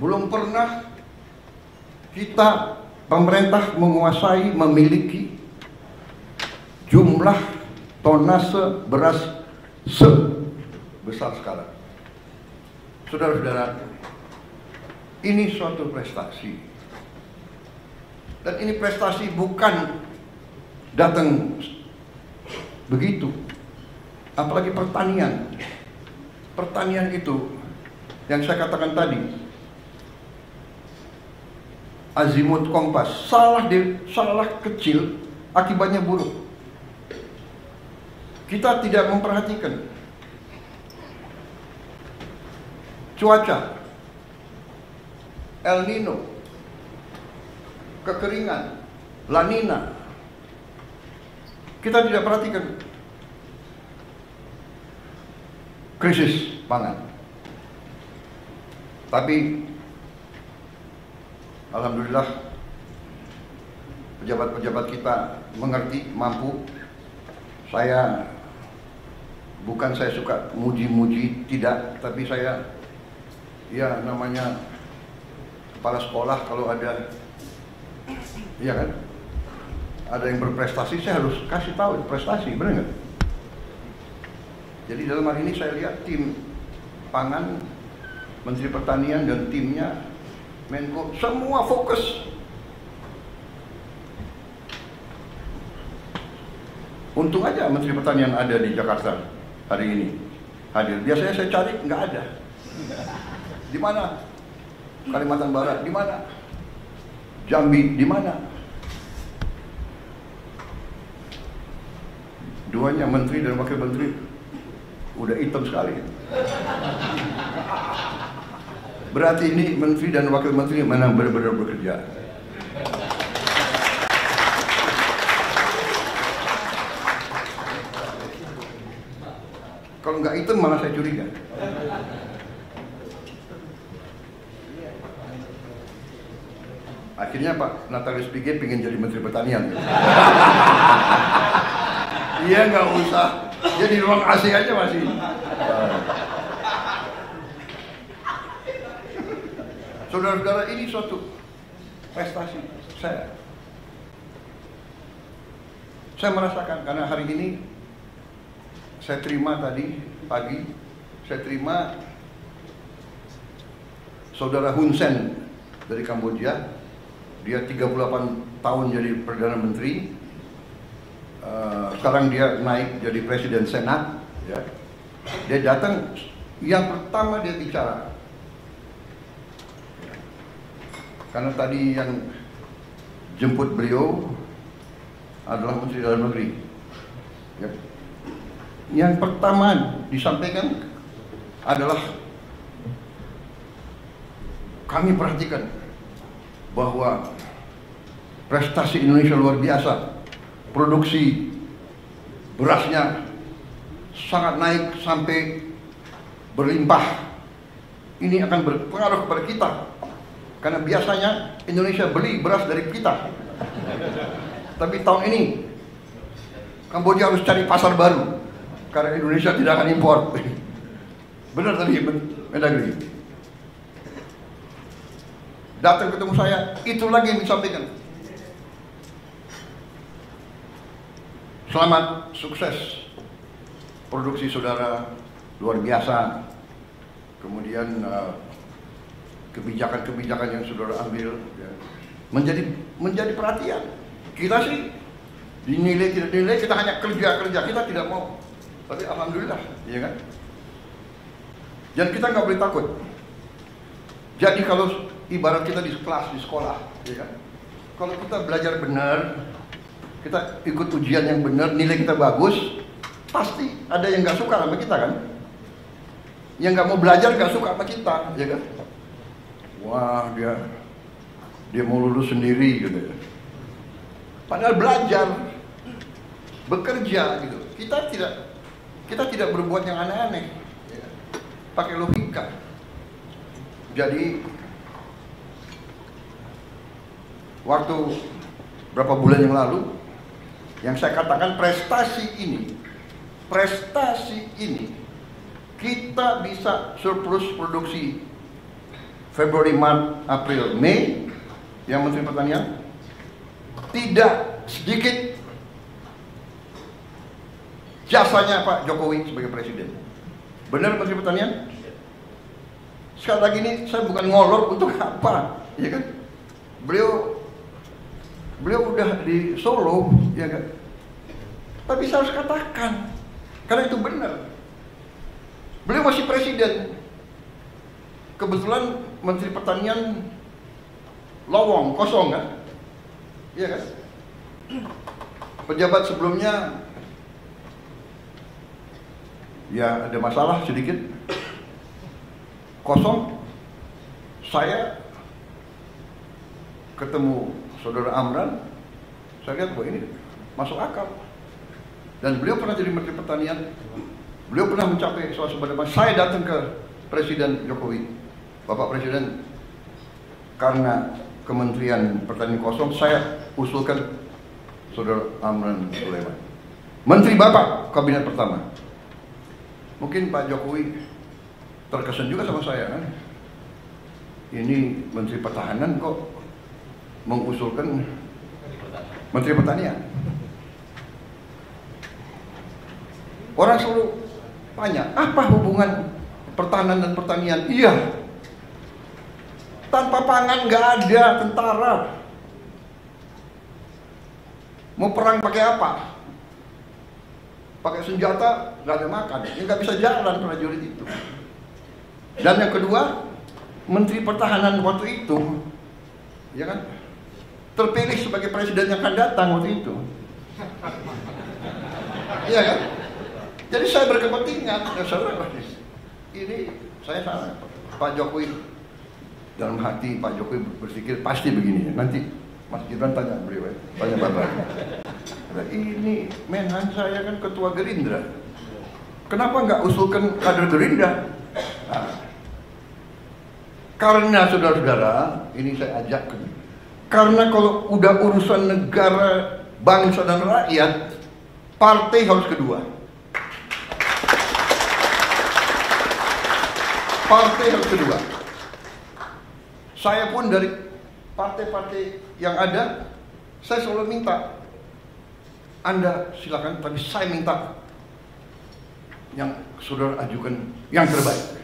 Belum pernah kita pemerintah menguasai, memiliki jumlah tonase beras sebesar sekarang. Saudara-saudara, ini suatu prestasi. Dan ini prestasi bukan datang begitu. Apalagi pertanian. Pertanian itu yang saya katakan tadi, azimut kompas, salah kecil akibatnya buruk. Kita tidak memperhatikan cuaca, El Nino, kekeringan, La Nina. Kita tidak perhatikan krisis pangan. Tapi alhamdulillah pejabat-pejabat kita mengerti, mampu. Bukan saya suka muji-muji, tidak, tapi saya ya namanya kepala sekolah, kalau ada, iya kan, ada yang berprestasi, saya harus kasih tahu prestasi, benar nggak? Jadi dalam hal ini saya lihat tim pangan, Menteri Pertanian dan timnya, Menko, semua fokus. Untung aja Menteri Pertanian ada di Jakarta hari ini, hadir. Biasanya saya cari nggak ada. Di mana? Kalimantan Barat, di mana? Jambi, di mana? Duanya, menteri dan wakil menteri, udah hitam sekali. Berarti ini menteri dan wakil menteri mana benar-benar bekerja. Kalau nggak hitam malah saya curiga. Akhirnya Pak Natalius Pigai pengen jadi Menteri Pertanian. Iya, nggak usah. Dia di ruang AC aja masih. Saudara-saudara, ini suatu prestasi saya. Saya merasakan karena hari ini saya terima tadi pagi, saya terima saudara Hun Sen dari Kamboja. Dia 38 tahun jadi Perdana Menteri. Sekarang dia naik jadi Presiden Senat. Ya. Dia datang, yang pertama dia bicara. Karena tadi yang jemput beliau adalah Menteri Dalam Negeri. Ya. Yang pertama disampaikan adalah kami perhatikan bahwa prestasi Indonesia luar biasa. Produksi berasnya sangat naik sampai berlimpah. Ini akan berpengaruh kepada kita. Karena biasanya Indonesia beli beras dari kita. Tapi tahun ini Kamboja harus cari pasar baru. Karena Indonesia tidak akan impor. Benar tadi Mendagri. Datang ketemu saya, itu lagi yang disampaikan. Selamat, sukses. Produksi saudara luar biasa. Kemudian kebijakan-kebijakan yang saudara ambil ya, menjadi perhatian. Kita sih dinilai tidak dinilai, kita hanya kerja, kita tidak mau. Tapi alhamdulillah, ya kan? Dan kita nggak boleh takut. Jadi kalau ibarat kita di kelas, di sekolah, ya kan? Kalau kita belajar benar, kita ikut ujian yang benar, nilai kita bagus, pasti ada yang nggak suka sama kita kan? Yang nggak mau belajar nggak suka sama kita, ya kan? Wah, dia mau lulus sendiri gitu ya. Padahal belajar, bekerja gitu. Kita tidak berbuat yang aneh-aneh, ya. Pakai logika. Jadi waktu berapa bulan yang lalu, yang saya katakan prestasi ini kita bisa surplus produksi Februari, Maret, April, Mei, yang Menteri Pertanian, tidak sedikit jasanya Pak Jokowi sebagai Presiden. Benar Menteri Pertanian? Sekali lagi ini saya bukan ngolor untuk apa, ya kan? Beliau udah di Solo, ya kan? Tapi saya harus katakan, karena itu benar. Beliau masih Presiden. Kebetulan Menteri Pertanian lowong, kosong kan? Iya kan? Pejabat sebelumnya ya ada masalah sedikit, kosong. Saya ketemu Saudara Amran, saya lihat bahwa ini masuk akal. Dan beliau pernah jadi Menteri Pertanian, beliau pernah mencapai swasembada. Saya datang ke Presiden Jokowi, Bapak Presiden, karena Kementerian Pertanian kosong, saya usulkan Saudara Amran Sulaiman, Menteri Bapak Kabinet pertama. Mungkin Pak Jokowi terkesan juga sama saya kan, ini Menteri Pertahanan kok mengusulkan Menteri Pertanian. Orang selalu tanya, apa hubungan pertahanan dan pertanian? Iya, tanpa pangan nggak ada tentara. Mau perang pakai apa? Pakai senjata, nggak ada makan, ya nggak bisa jalan prajurit itu. Dan yang kedua, Menteri Pertahanan waktu itu, ya kan, terpilih sebagai presiden yang akan datang waktu itu. Iya kan? Jadi saya berkepentingan, ini saya salah. Pak Jokowi, dalam hati Pak Jokowi berpikir pasti begini. Nanti Mas Gibran tanya beliau, tanya Bapak. Ini Menhan saya kan ketua Gerindra, kenapa nggak usulkan kader Gerindra? Nah, karena saudara-saudara, ini saya ajak, karena kalau udah urusan negara, bangsa dan rakyat, partai harus kedua. Partai harus kedua. Saya pun dari partai-partai yang ada, saya selalu minta, Anda silakan, tapi saya minta yang saudara ajukan yang terbaik.